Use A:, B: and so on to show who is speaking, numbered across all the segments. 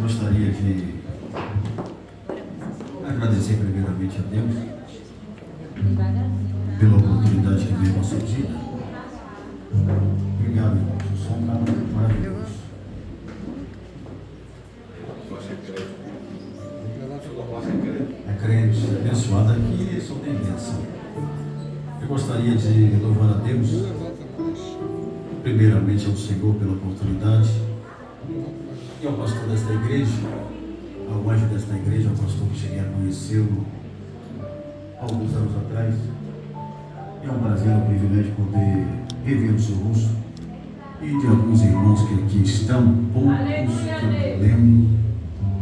A: Gostaria de agradecer primeiramente a Deus pela oportunidade que veio à nossa vida. Obrigado, irmãos. O som está maravilhoso. É crente, abençoado aqui, só tem bênção. Eu gostaria de louvar a Deus, primeiramente ao Senhor pela oportunidade, e ao pastor desta igreja, ao anjo desta igreja, ao pastor que cheguei a conhecê-lo alguns anos atrás. É um prazer, um privilégio poder rever o seu rosto e de alguns irmãos que aqui estão, poucos que eu não lembro,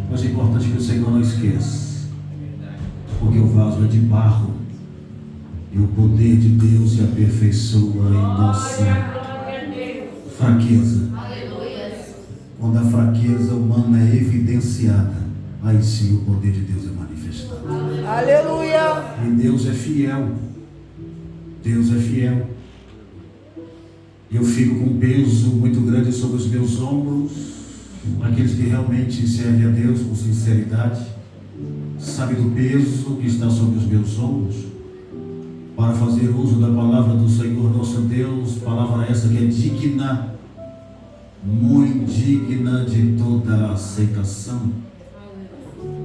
A: mas é importante que o Senhor não esqueça, porque o vaso é de barro e o poder de Deus se aperfeiçoa em nossa fraqueza. Quando a fraqueza humana é evidenciada, aí sim o poder de Deus é manifestado.
B: Aleluia!
A: E Deus é fiel. Deus é fiel. E eu fico com um peso muito grande sobre os meus ombros. Aqueles que realmente servem a Deus com sinceridade, sabem do peso que está sobre os meus ombros, para fazer uso da palavra do Senhor nosso Deus, palavra essa que é digna, muito digna de toda aceitação,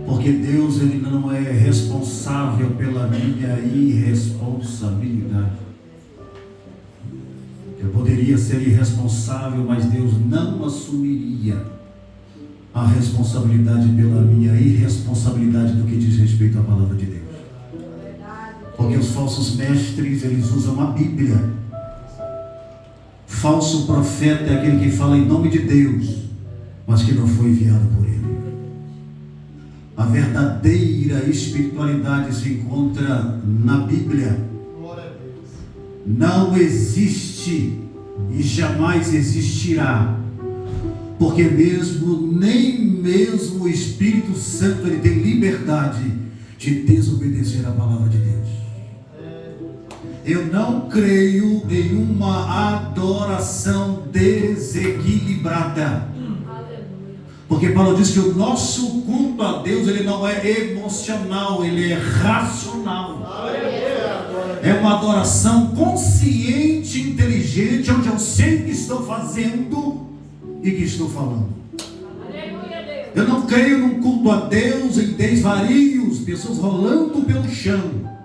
A: porque Deus, Ele não é responsável pela minha irresponsabilidade. Eu poderia ser irresponsável, mas Deus não assumiria a responsabilidade pela minha irresponsabilidade do que diz respeito à palavra de Deus. Porque os falsos mestres, eles usam a Bíblia. Falso profeta é aquele que fala em nome de Deus, mas que não foi enviado por Ele. A verdadeira espiritualidade se encontra na Bíblia. Não existe e jamais existirá, porque nem mesmo o Espírito Santo ele tem liberdade de desobedecer a palavra de Deus. Eu não creio em uma adoração desequilibrada, porque Paulo diz que o nosso culto a Deus ele não é emocional, ele é racional. É uma adoração consciente, inteligente, onde eu sei o que estou fazendo e que estou falando. Eu não creio num culto a Deus em desvarios, pessoas rolando pelo chão,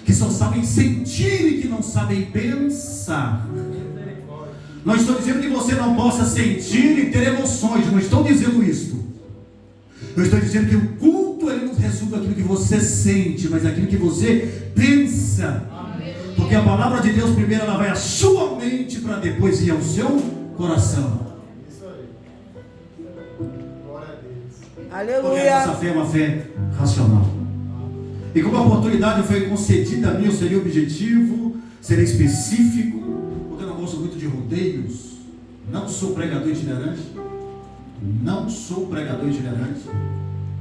A: que só sabem sentir e que não sabem pensar. Não estou dizendo que você não possa sentir e ter emoções, não estou dizendo isso. Eu estou dizendo que o culto ele não resume aquilo que você sente, mas aquilo que você pensa. Porque a palavra de Deus primeiro ela vai à sua mente para depois ir ao seu coração.
B: Isso aí.
A: Glória a Deus.
B: Aleluia.
A: Porque a nossa fé é uma fé racional. E como a oportunidade foi concedida a mim, eu seria objetivo, seria específico, porque eu não gosto muito de rodeios. Não sou pregador itinerante.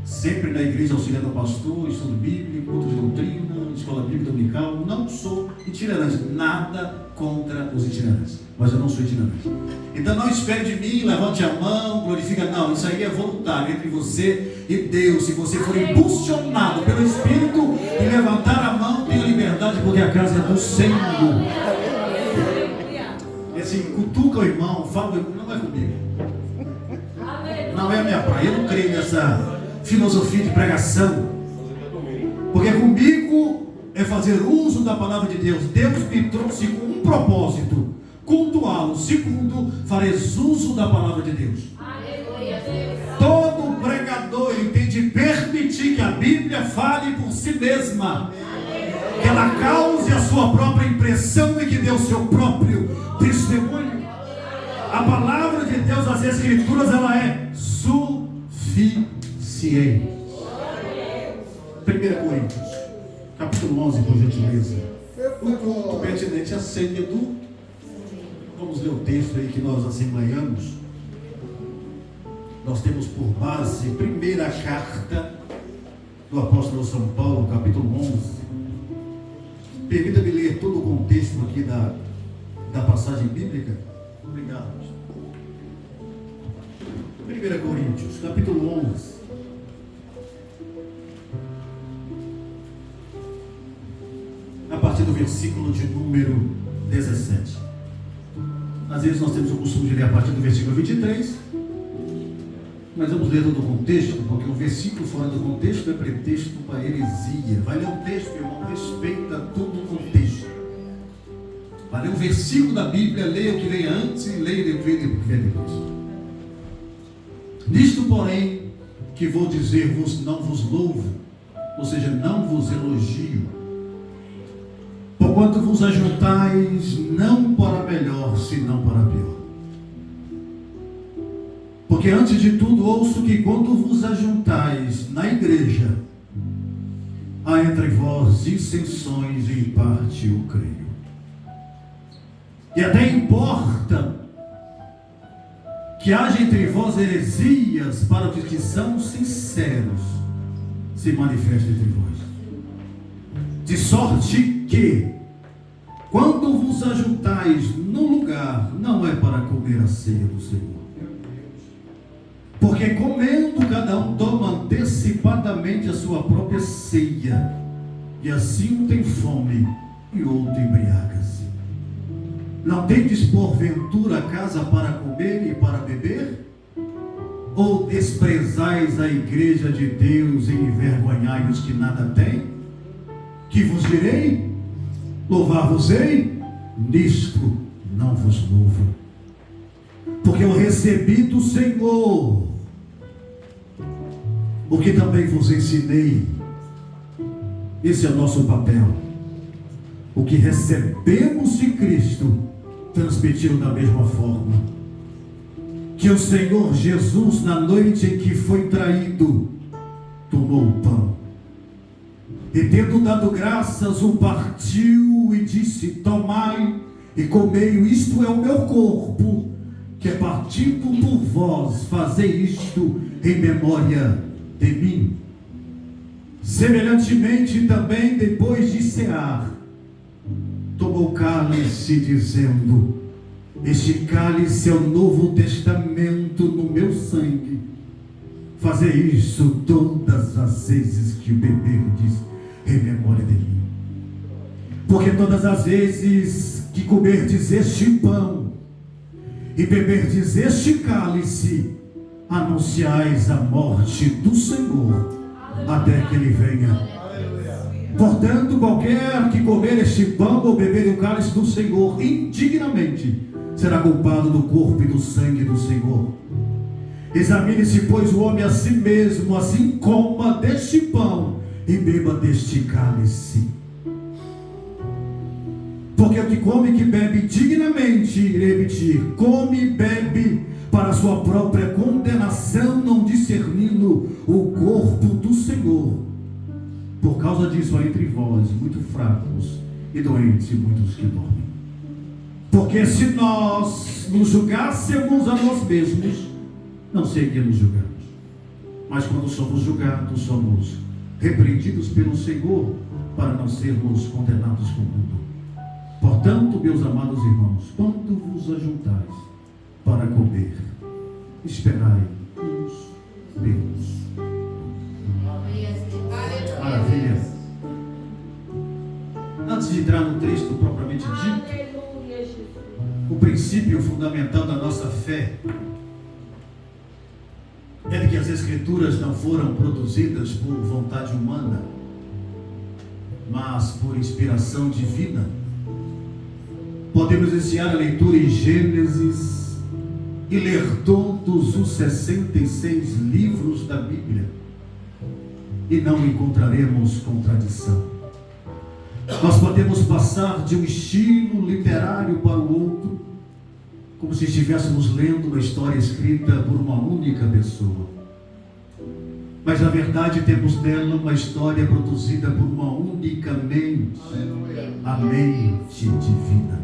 A: Sempre na igreja auxiliando o pastor, estudo bíblico, culto de doutrina, escola bíblica dominical. Não sou itinerante, nada contra os itinerantes, mas eu não sou itinerante. Então não espere de mim, levante a mão, glorifica, não, isso aí é voluntário entre você e Deus. Se você for impulsionado pelo Espírito e levantar a mão, tenha liberdade, porque a casa é do Senhor. E assim, cutuca o irmão, fala, não é comigo. Não é a minha praia, eu não creio nessa filosofia de pregação, porque comigo é fazer uso da palavra de Deus. Deus me trouxe com um propósito, cultuá-lo. Segundo, fareis uso da palavra de Deus. Todo pregador ele tem de permitir que a Bíblia fale por si mesma, que ela cause a sua própria impressão e que dê o seu próprio testemunho. A palavra de Deus, as Escrituras, ela é suficiente. 1 Coríntios, capítulo 11, por gentileza. O culto pertinente à ceia do... Vamos ler o texto aí que nós assembleiamos. nós temos por base primeira carta do apóstolo São Paulo, capítulo 11. Permita-me ler todo o contexto aqui da passagem bíblica. Obrigado. 1 Coríntios, capítulo 11. A partir do versículo de número 17. Às vezes nós temos o costume de ler a partir do versículo 23, mas vamos ler todo o contexto, porque o versículo fora do contexto é pretexto para heresia. Vai ler um texto, irmão, respeita todo o contexto. Vai ler um versículo da Bíblia, leia o que vem antes e leia o que vem depois. Nisto, porém, que vou dizer-vos, não vos louvo, ou seja, não vos elogio, porquanto vos ajuntais não para melhor, senão para pior. Porque antes de tudo ouço que quando vos ajuntais na igreja, há entre vós dissensões, e em parte eu creio. E até importa que haja entre vós heresias, para os que são sinceros se manifestem entre vós. De sorte que, quando vos ajuntais num lugar, não é para comer a ceia do Senhor. Porque comendo, cada um toma antecipadamente a sua própria ceia, e assim um tem fome e outro embriaga-se. Não tendes porventura casa para comer e para beber? Ou desprezais a igreja de Deus e envergonhai os que nada têm? Que vos direi? Louvar-vos-ei? Nisto não vos louvo, porque eu recebi do Senhor o que também vos ensinei. Esse é o nosso papel. O que recebemos de Cristo, transmitiu da mesma forma. Que o Senhor Jesus, na noite em que foi traído, tomou o pão, e tendo dado graças, o partiu e disse: tomai e comei, isto é o meu corpo, que é partido por vós, fazei isto em memória de mim. Semelhantemente também, depois de cear, tomou o cálice, dizendo: este cálice é o novo testamento no meu sangue. Fazei isso todas as vezes que o beberdes em memória de mim. Porque todas as vezes que comerdes este pão e beberdes este cálice, anunciais a morte do Senhor até que Ele venha. Portanto, qualquer que comer este pão ou beber o cálice do Senhor indignamente, será culpado do corpo e do sangue do Senhor. Examine-se, pois, o homem a si mesmo, assim coma deste pão e beba deste cálice. Porque o que come e que bebe dignamente, irei repetir, come e bebe para sua própria condenação, não discernindo o corpo do Senhor. Por causa disso há entre vós muitos fracos e doentes e muitos que dormem. Porque se nós nos julgássemos a nós mesmos, não seríamos julgados. Mas quando somos julgados, somos repreendidos pelo Senhor, para não sermos condenados com o mundo. Portanto, meus amados irmãos, quando vos ajuntais para comer, esperai uns pelos. Maravilha. Antes de entrar no texto propriamente dito, o princípio fundamental da nossa fé é de que as Escrituras não foram produzidas por vontade humana, mas por inspiração divina. Podemos iniciar a leitura em Gênesis e ler todos os 66 livros da Bíblia e não encontraremos contradição. Nós podemos passar de um estilo literário para o outro, como se estivéssemos lendo uma história escrita por uma única pessoa. Mas na verdade temos nela uma história produzida por uma única mente, a mente divina.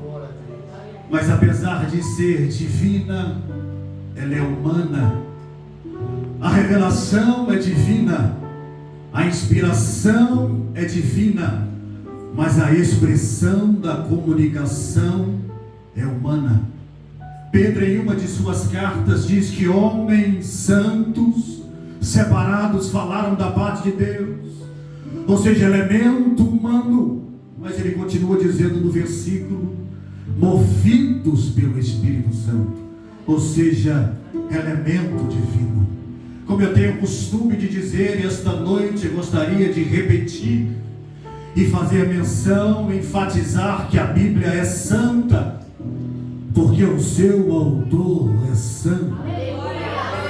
A: Mas apesar de ser divina, ela é humana, revelação é divina, a inspiração é divina, mas a expressão da comunicação é humana. Pedro, em uma de suas cartas, diz que homens santos, separados, falaram da parte de Deus, ou seja, elemento humano. Mas ele continua dizendo no versículo, movidos pelo Espírito Santo, ou seja, elemento divino. Como eu tenho o costume de dizer, esta noite eu gostaria de repetir e fazer menção, enfatizar que a Bíblia é santa, porque o seu autor é santo.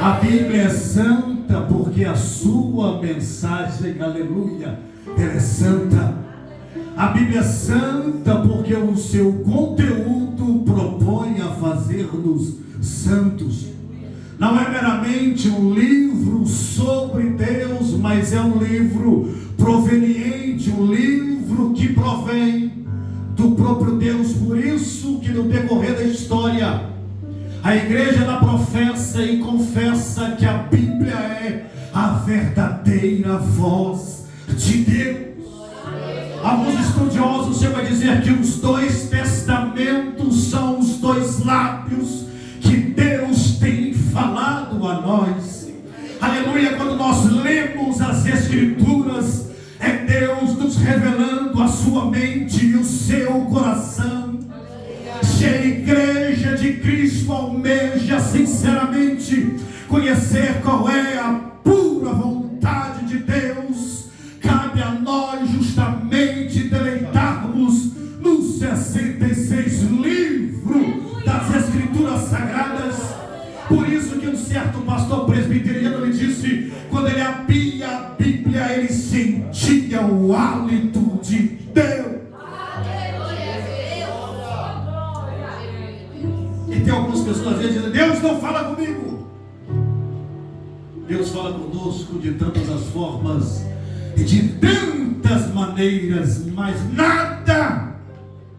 A: A Bíblia é santa porque a sua mensagem, aleluia, ela é santa. A Bíblia é santa porque o seu conteúdo propõe a fazer-nos santos. Não é meramente um livro sobre Deus, mas é um livro proveniente, um livro que provém do próprio Deus. Por isso que no decorrer da história, a igreja ela professa e confessa que a Bíblia é a verdadeira voz de Deus. Alguns estudiosos chegam a dizer que os dois testamentos são os dois lábios que Deus tem falado a nós. Aleluia, quando nós lemos as Escrituras, é Deus nos revelando a sua mente e o seu coração. Se a igreja de Cristo almeja sinceramente conhecer qual é a pura vontade de Deus, cabe a nós justamente deleitarmos nos 66 livros das Escrituras Sagradas. Por isso que um certo pastor presbiteriano me disse, quando ele abria a Bíblia, ele sentia o hálito de Deus. E tem algumas pessoas às vezes dizendo, Deus não fala comigo. Deus fala conosco de tantas as formas e de tantas maneiras, mas nada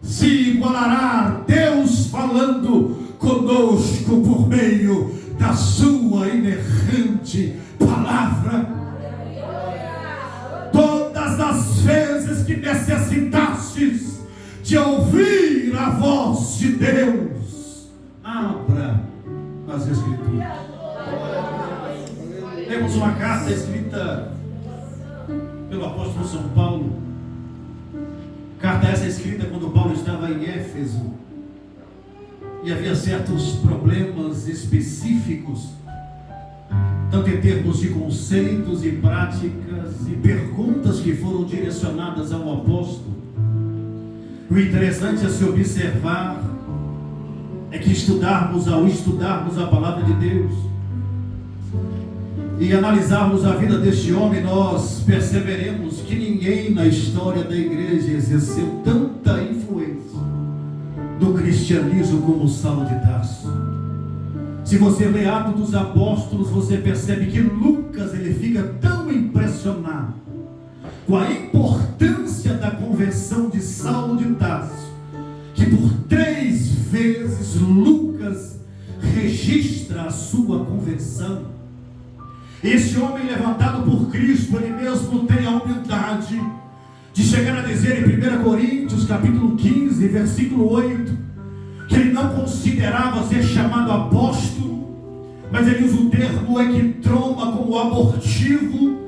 A: se igualará a Deus falando conosco por meio da sua inerrante palavra. Todas as vezes que necessitastes de ouvir a voz de Deus, abra as Escrituras. Temos uma carta escrita pelo apóstolo São Paulo. Carta essa escrita quando Paulo estava em Éfeso e havia certos problemas específicos, tanto em termos de conceitos e práticas e perguntas que foram direcionadas ao apóstolo. O interessante a se observar é que ao estudarmos a palavra de Deus e analisarmos a vida deste homem, nós perceberemos que ninguém na história da igreja exerceu tanta influência do cristianismo como Saulo de Tarso. Se você lê Atos dos Apóstolos, você percebe que Lucas ele fica tão impressionado com a importância da conversão de Saulo de Tarso, que por 3 vezes Lucas registra a sua conversão. Esse homem levantado por Cristo, ele mesmo tem a humildade de chegar a dizer em 1 Coríntios capítulo 15, versículo 8, que ele não considerava ser chamado apóstolo, mas ele usa o termo equitroma como abortivo,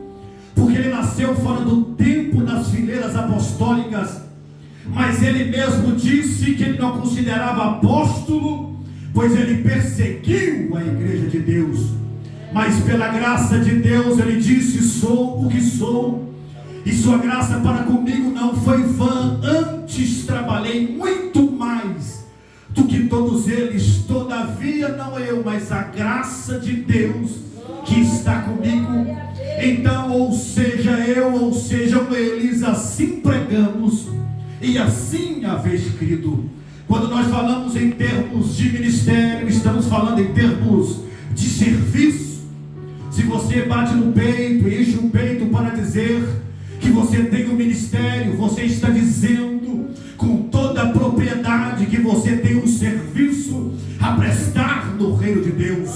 A: porque ele nasceu fora do tempo das fileiras apostólicas. Mas ele mesmo disse que ele não considerava apóstolo, pois ele perseguiu a igreja de Deus. Mas pela graça de Deus ele disse, sou o que sou, e sua graça para comigo não foi vã, antes trabalhei muito mais do que todos eles, todavia não eu, mas a graça de Deus que está comigo. Então, ou seja eu, ou sejam eles, assim pregamos e assim haver escrito. Quando nós falamos em termos de ministério, estamos falando em termos de serviço. Se você bate no peito e enche o peito para dizer que você tem um ministério, você está dizendo com toda a propriedade que você tem um serviço a prestar no reino de Deus. Deus.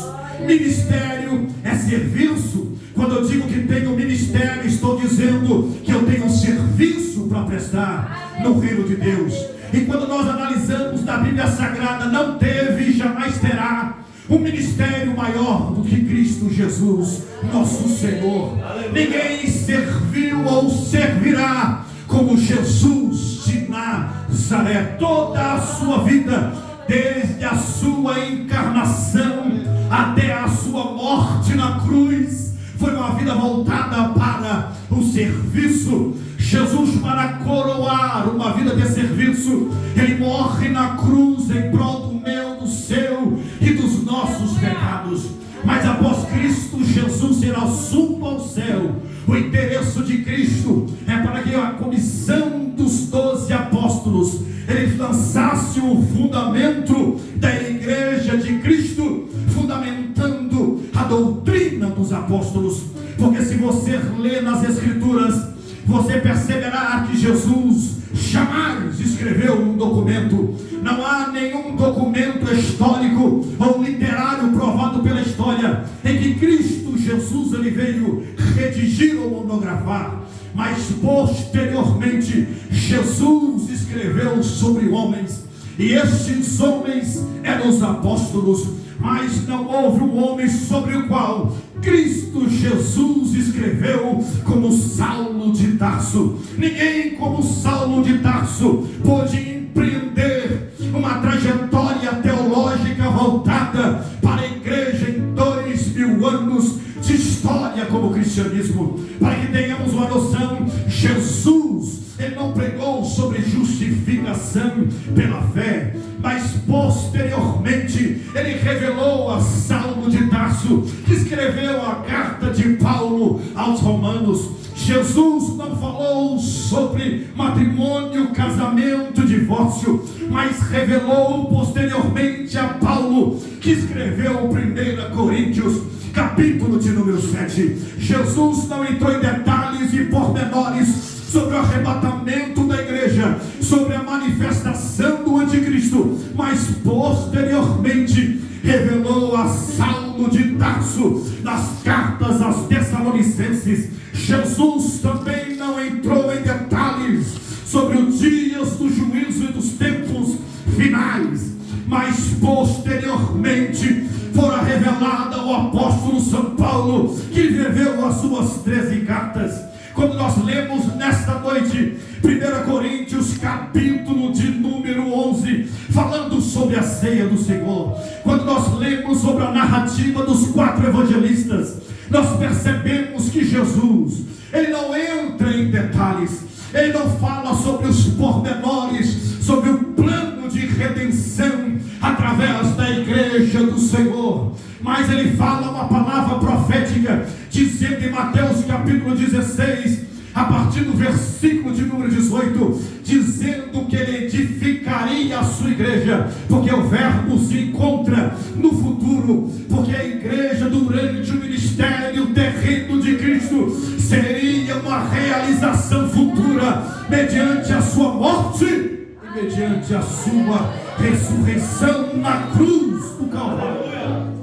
A: Ministério é serviço. Quando eu digo que tenho ministério, estou dizendo que eu tenho um serviço para prestar no reino de Deus. E quando nós analisamos na Bíblia Sagrada, não teve e jamais terá um ministério maior do que Cristo Jesus, nosso Senhor. Ninguém serviu ou servirá como Jesus de Nazaré. Toda a sua vida, desde a sua encarnação até a sua morte na cruz, foi uma vida voltada para o serviço. Jesus, para coroar uma vida de serviço, ele morre na cruz em prol do meu, do seu e dos nossos pecados. Mas após Cristo Jesus ser assunto ao céu, o interesse de Cristo é para que a comissão dos 12 apóstolos, eles lançassem o fundamento da igreja de Cristo, fundamentando a doutrina dos apóstolos. Porque se você lê nas Escrituras, você perceberá que Jesus jamais escreveu um documento. Não há nenhum documento histórico ou literário provado pela história em que Cristo Jesus ele veio redigir ou monografar. Mas posteriormente Jesus escreveu sobre homens, e estes homens eram os apóstolos. Mas não houve um homem sobre o qual Cristo Jesus escreveu como Saulo de Tarso. Ninguém como Saulo de Tarso pôde empreender uma trajetória teológica voltada para a igreja em 2000 anos de história como cristianismo. Para que tenhamos uma noção, Jesus ele não pregou sobre justificação pela fé, mas posteriormente ele revelou a Saulo de Tarso, que escreveu a carta de Paulo aos Romanos. Jesus não falou sobre matrimônio, casamento, divórcio, mas revelou posteriormente a Paulo, que escreveu 1 Coríntios, capítulo de número 7. Jesus não entrou em detalhes e pormenores sobre o arrebatamento da igreja, sobre a manifestação do anticristo, mas posteriormente revelou a Saulo de Tarso nas cartas aos Tessalonicenses. Jesus também não entrou em detalhes sobre os dias do juízo e dos tempos finais, mas posteriormente fora revelada ao apóstolo São Paulo, que escreveu as suas 13 cartas. Quando nós lemos nesta noite 1 Coríntios capítulo de número 11, falando sobre a ceia do Senhor, quando nós lemos sobre a narrativa dos 4 evangelistas, nós percebemos que Jesus, ele não entra em detalhes, ele não fala sobre os pormenores, sobre o plano de redenção através da igreja do Senhor, mas ele fala uma palavra profética, dizendo em Mateus capítulo 16, a partir do versículo de número 18, dizendo que ele edificaria a sua igreja, porque o verbo se encontra no futuro, porque a igreja durante o ministério terreno de Cristo seria uma realização futura, mediante a sua morte e mediante a sua ressurreição na cruz do Calvário.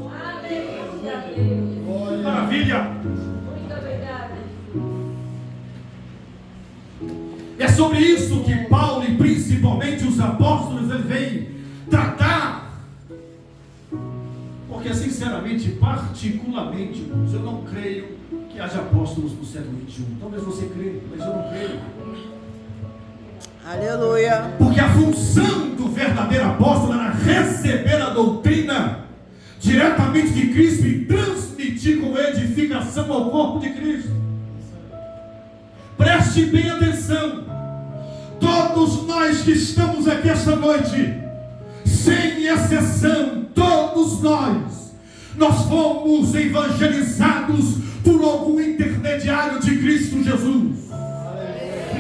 A: Maravilha! É sobre isso que Paulo e principalmente os apóstolos ele vem tratar. Porque sinceramente, particularmente, irmãos, eu não creio que haja apóstolos no século XXI. Talvez você creia, mas eu não creio.
B: Aleluia.
A: Porque a função do verdadeiro apóstolo era receber a doutrina diretamente de Cristo e transmitir com edificação ao corpo de Cristo. Preste bem atenção. Todos nós que estamos aqui esta noite, sem exceção, todos nós fomos evangelizados por algum intermediário de Cristo Jesus.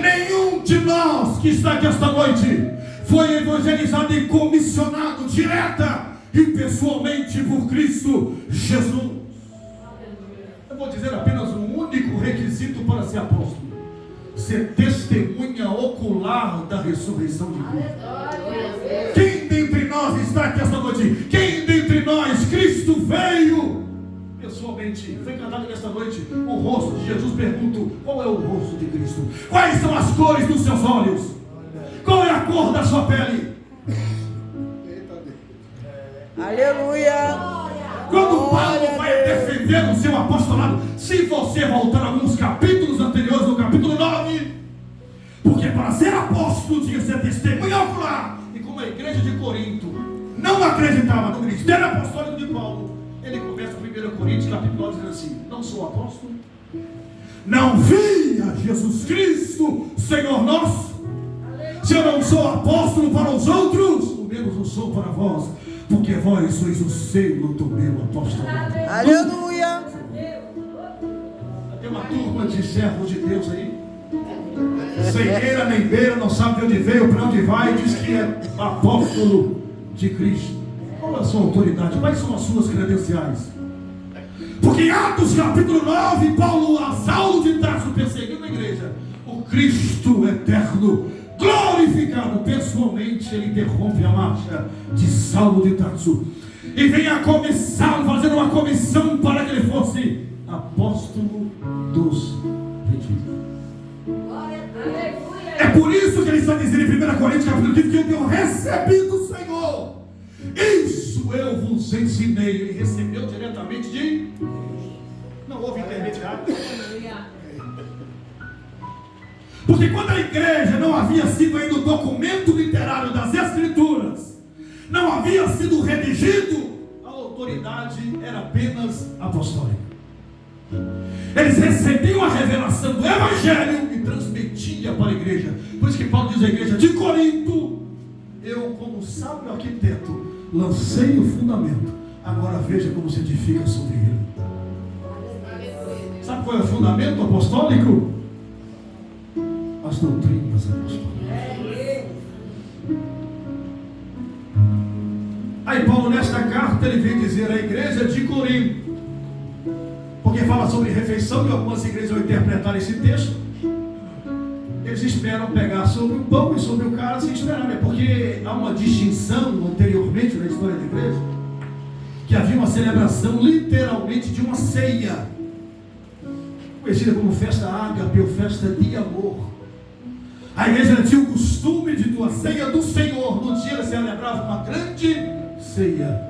A: Nenhum de nós que está aqui esta noite foi evangelizado e comissionado direta e pessoalmente por Cristo Jesus. Eu vou dizer apenas um único requisito para ser apóstolo: ser testemunha ocular da ressurreição de Cristo. Quem dentre nós está aqui esta noite? Quem dentre nós Cristo veio pessoalmente. Foi cantado nesta noite o rosto de Jesus. Pergunto: qual é o rosto de Cristo? Quais são as cores dos seus olhos? Qual é a cor da sua pele?
B: Aleluia.
A: Quando Paulo vai defender o seu apostolado, se você voltar alguns capítulos anteriores, no capítulo 9, porque para ser apóstolo tinha que ser testemunha ocular, e como a igreja de Corinto não acreditava no ministério apostólico de Paulo, ele começa 1 Coríntios capítulo 9 dizendo assim: não sou apóstolo, não vi a Jesus Cristo Senhor nosso. Se eu não sou apóstolo para os outros, o menos eu sou para vós, porque vós sois o selo do meu apostolado.
B: Aleluia.
A: Tem uma turma de servos de Deus aí, sem eira nem beira, não sabe de onde veio, para onde vai, diz que é apóstolo de Cristo. Qual é a sua autoridade? Quais são as suas credenciais? Porque em Atos capítulo 9, Paulo, a Saulo de Tarso, perseguindo a igreja, o Cristo eterno, glorificado pessoalmente, ele interrompe a marcha de Saulo de Tarso e vem a comissão, fazendo uma comissão para que ele fosse apóstolo dos gentios. É por isso que ele está dizendo em 1 Coríntios capítulo 15 que o que eu recebi do Senhor, isso eu vos ensinei. Ele recebeu diretamente de... não houve intermediário. Porque quando a igreja não havia sido ainda o documento literário das Escrituras, não havia sido redigido, a autoridade era apenas apostólica. Eles recebiam a revelação do Evangelho e transmitiam para a igreja. Por isso que Paulo diz à igreja de Corinto: eu, como sábio arquiteto, lancei o fundamento, agora veja como se edifica sobre ele. Sabe qual é o fundamento apostólico? As doutrinas apostólicas. Aí Paulo, nesta carta, ele vem dizer à igreja de Corinto, porque fala sobre refeição, e algumas igrejas vão interpretar esse texto, eles esperam pegar sobre o pão e sobre o cálice e esperar, né? Porque há uma distinção anteriormente na história da igreja, que havia uma celebração literalmente de uma ceia, conhecida como festa ágape ou festa de amor. A igreja tinha o costume de tua ceia do Senhor, no dia ela celebrava uma grande ceia.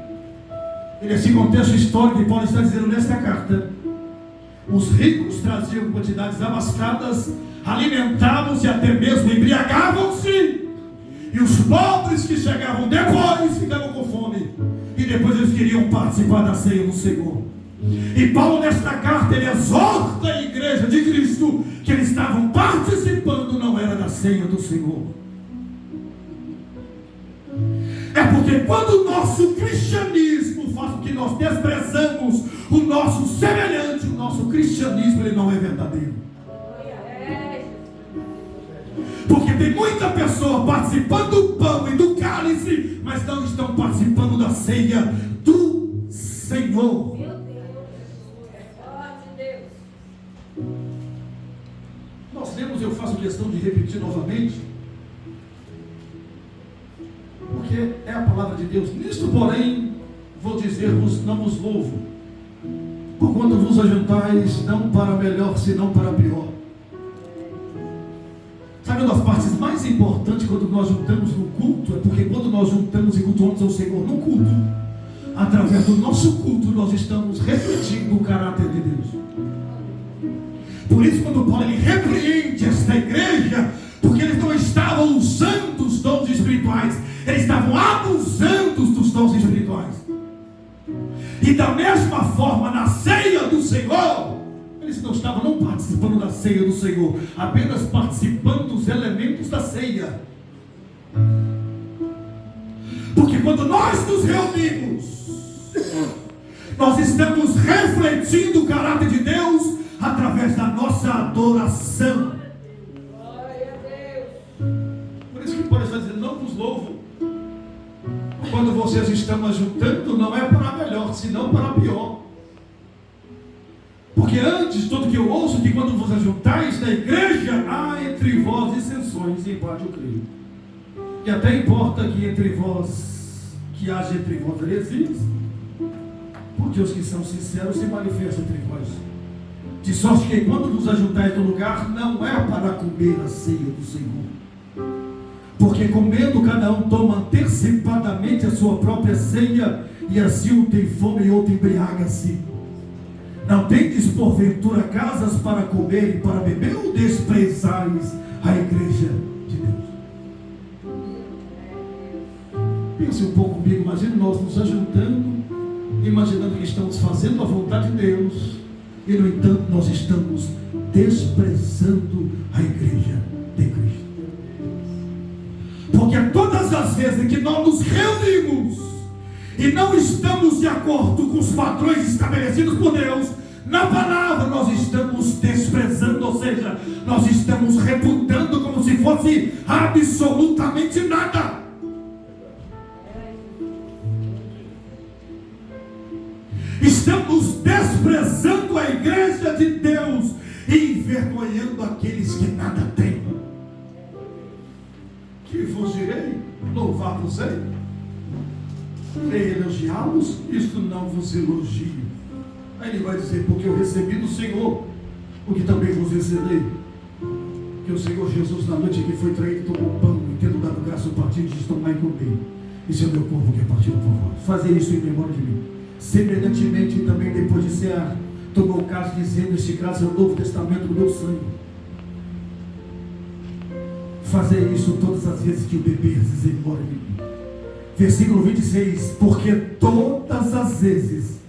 A: E nesse contexto histórico que Paulo está dizendo nesta carta, os ricos traziam quantidades abastadas, alimentavam-se, até mesmo embriagavam-se, e os pobres que chegavam depois ficavam com fome, e depois eles queriam participar da ceia do Senhor. E Paulo, nesta carta, ele exorta a igreja de Cristo que eles estavam participando, não era da ceia do Senhor. É porque quando o nosso cristianismo faz com que nós desprezamos o nosso semelhante, o nosso cristianismo ele não é verdadeiro. Porque tem muita pessoa participando do pão e do cálice, mas não estão participando da ceia do Senhor. Nós lemos, eu faço questão de repetir novamente, porque é a palavra de Deus. Nisto, porém, vou dizer-vos, não vos louvo, porquanto vos ajuntais não para melhor, senão para pior. Sabe uma das partes mais importantes quando nós juntamos no culto? É porque quando nós juntamos e cultuamos ao Senhor no culto, através do nosso culto, nós estamos refletindo o caráter de Deus. Por isso, quando Paulo ele repreende esta igreja, porque eles não estavam usando os dons espirituais, eles estavam abusando dos dons espirituais. E da mesma forma, na ceia do Senhor, eles não estavam não participando da ceia do Senhor, apenas participando dos elementos da ceia. Porque quando nós nos reunimos, nós estamos refletindo o caráter de Deus através da nossa adoração. Por isso que Paulo está dizendo, não vos louvo. Quando vocês estão ajuntando, não é para melhor, senão para pior. Porque antes, tudo que eu ouço, que quando vos ajuntais na igreja, há entre vós dissensões, e em parte eu creio. Que até importa que entre vós, que haja entre vós heresias, porque os que são sinceros se manifestam entre vós. De sorte que quando vos ajuntais no lugar, não é para comer a ceia do Senhor. Porque comendo cada um toma antecipadamente a sua própria ceia, e assim um tem fome e outro embriaga-se. Não tendes porventura casas para comer e para beber, ou desprezais a igreja de Deus? Pense um pouco comigo. Imagine nós nos ajuntando, imaginando que estamos fazendo a vontade de Deus, e no entanto nós estamos desprezando a igreja de Cristo. Porque todas as vezes que nós nos reunimos e não estamos de acordo com os padrões estabelecidos por Deus, na palavra nós estamos desprezando, ou seja, nós estamos reputando como se fosse absolutamente nada. Estamos desprezando a igreja de Deus e envergonhando aqueles que nada têm. Que vos direi? Louvar-vos-ei? Irei elogiá-los? Isto não vos elogio. Aí ele vai dizer, porque eu recebi do Senhor o que também vos ensinei, que o Senhor Jesus, na noite em que foi traído, tomou pão e tendo dado graça ao partido, diz: tomai e comei, isso é o meu corpo que é partido por vós. Fazer isso em memória de mim. Semelhantemente, também depois de cear, tomou o cálice, dizendo: este cálice é o novo testamento do meu sangue. Fazer isso todas as vezes que o beberdes em memória de mim. Versículo 26: porque todas as vezes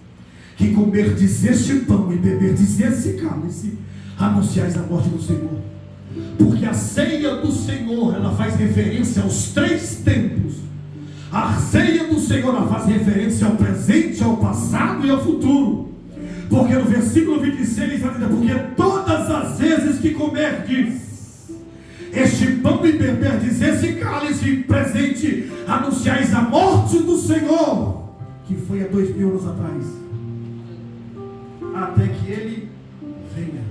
A: que comerdes este pão e beberdes esse cálice, anunciais a morte do Senhor. Porque a ceia do Senhor, ela faz referência aos 3 tempos. A ceia do Senhor, ela faz referência ao presente, ao passado e ao futuro. Porque no versículo 26 ela diz: porque todas as vezes que comerdes este pão e beberdes esse cálice presente, anunciais a morte do Senhor, que foi há 2000 anos atrás, até que Ele venha.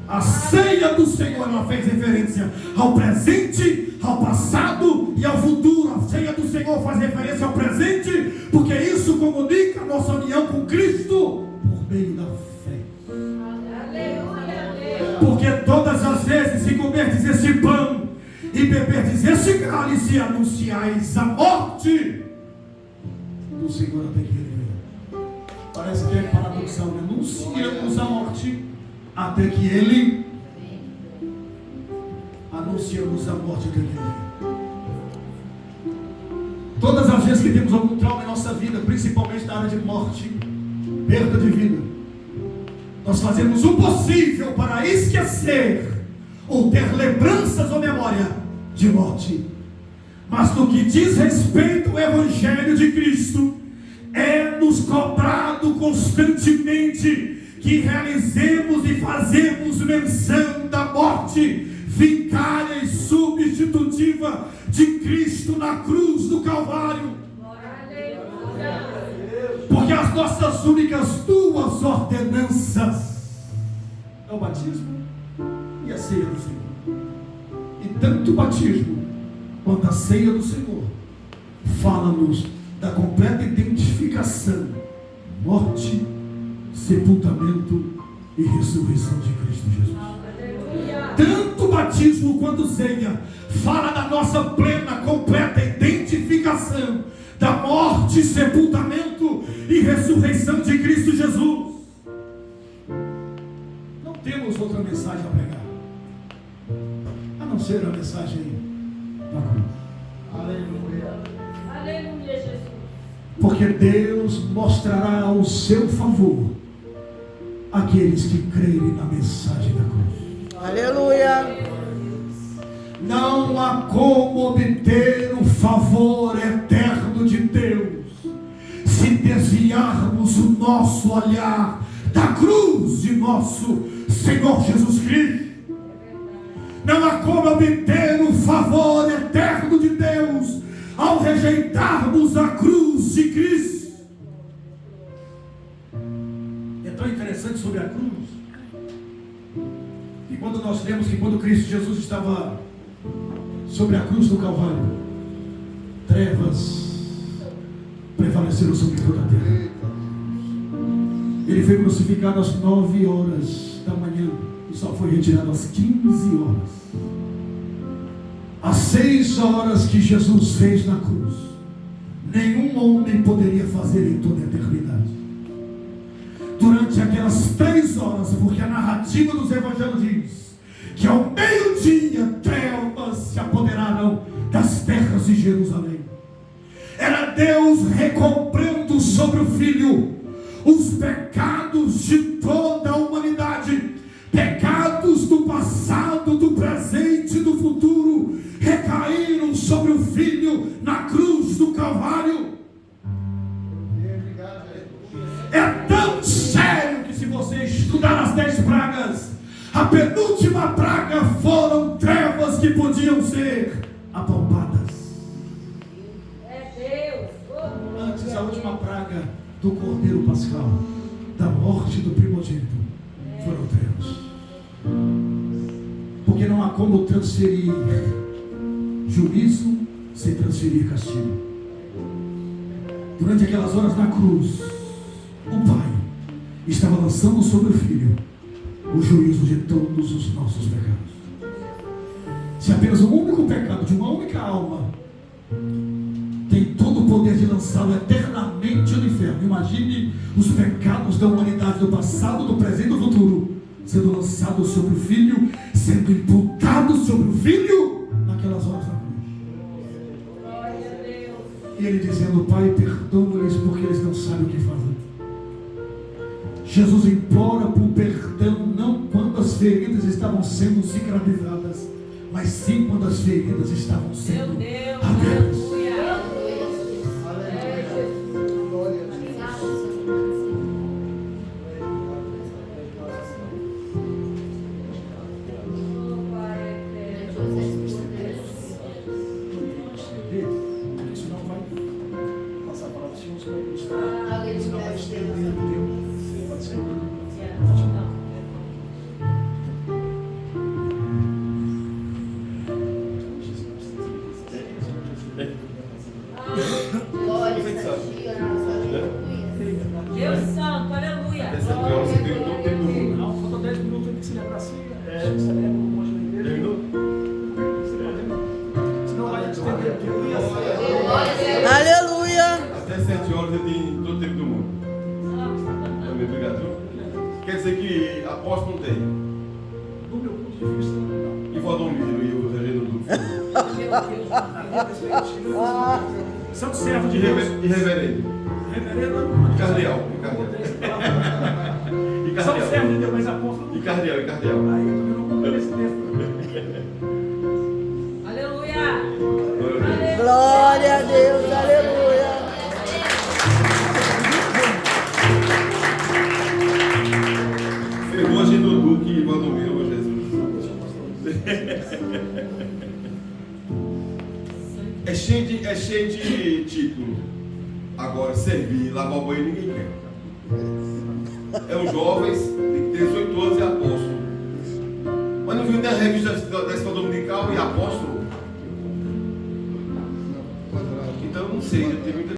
A: A ceia do Senhor, ela fez referência ao presente, ao passado e ao futuro. A ceia do Senhor faz referência ao presente, porque isso comunica a nossa união com Cristo por meio da fé. Porque todas as vezes que comerdes esse pão e beberdes esse cálice, anunciais a morte do Senhor até que Ele venha. Parece que é paradoxal, né? Anunciamos a morte até que Ele, anunciamos a morte até que Ele venha. Todas as vezes que temos algum trauma em nossa vida, principalmente na área de morte, perda de vida, nós fazemos o possível para esquecer ou ter lembranças ou memória de morte. Mas no que diz respeito ao Evangelho de Cristo, é nos cobrado constantemente que realizemos e fazemos menção da morte vicária e substitutiva de Cristo na cruz do Calvário. Porque as nossas únicas 2 ordenanças é o batismo e a ceia do Senhor. E tanto o batismo quanto a ceia do Senhor fala-nos da completa identificação, morte, sepultamento e ressurreição de Cristo Jesus. Tanto o batismo quanto a ceia fala da nossa plena, completa identificação da morte, sepultamento e ressurreição de Cristo Jesus. Não temos outra mensagem a pregar, a não ser a mensagem da cruz. Aleluia.
C: Aleluia, Jesus.
A: Porque Deus mostrará o seu favor àqueles que crerem na mensagem da cruz.
B: Aleluia.
A: Não há como obter o favor eterno de Deus se desviarmos o nosso olhar da cruz de nosso Senhor Jesus Cristo. Não há como obter o favor eterno de Deus ao rejeitarmos a cruz de Cristo. É tão interessante sobre a cruz, que quando nós lemos que quando Cristo Jesus estava sobre a cruz do Calvário, trevas prevaleceram sobre toda a terra. Ele foi crucificado às 9 horas da manhã e só foi retirado às 15 horas. Às 6 horas que Jesus fez na cruz, nenhum homem poderia fazer em toda a eternidade. Durante aquelas 3 horas, porque a narrativa dos evangelhos diz que ao meio-dia trevas se apoderaram das terras de Jerusalém. Era Deus recobrando sobre o Filho os pecados de toda a humanidade, pecados do passado, do presente e do futuro, recaíram sobre o Filho na cruz do Calvário. É tão sério que, se você estudar as 10 pragas, a penúltima praga foram trevas que podiam ser apalpadas. Antes, a última praga do Cordeiro Pascal, da morte do primogênito, foram trevas. Porque não há como transferir juízo sem transferir castigo. Durante aquelas horas na cruz, o Pai estava lançando sobre o Filho o juízo de todos os nossos pecados. Se apenas um único pecado de uma única alma tem todo o poder de lançá-lo eternamente no inferno, imagine os pecados da humanidade do passado, do presente e do futuro sendo lançados sobre o Filho, sendo imputados sobre o Filho naquelas horas na cruz. E ele dizendo: Pai, perdoa-lhes porque eles não sabem o que fazem. Jesus implora por perdão não quando as feridas estavam sendo cicatrizadas, mas sim quando as feridas estavam sendo abertas.
C: Deus santo, aleluia.
A: Não, falta 10 minutos para celebrar assim. Celebra um monte de igreja. Senão vai estender tudo.
B: Aleluia.
D: Até 7 horas eu tenho todo o tempo do mundo. Também, obrigado. Quer dizer que apóstolo não tem.
A: Do meu ponto de vista, não.
D: E Valdomiro e o Regino do
A: Santo servo de
D: E
A: Deus.
D: reverendo.
A: Reverendo
D: E cardeal.
A: Santo servo de Deus, mas apóstolo.
D: E cardeal.
A: Aí eu também não concordo nesse texto.
C: Aleluia.
B: Glória a Deus. Aleluia.
D: Ferrou a Gino Duque e Valdomiro, ô Jesus. É cheio de título. Agora, servir, lavar o banheiro, ninguém quer. É um jovens de 18 anos e apóstolo. Mas não viu nem a revista da escola dominical e apóstolo? Então eu não sei, eu tenho muita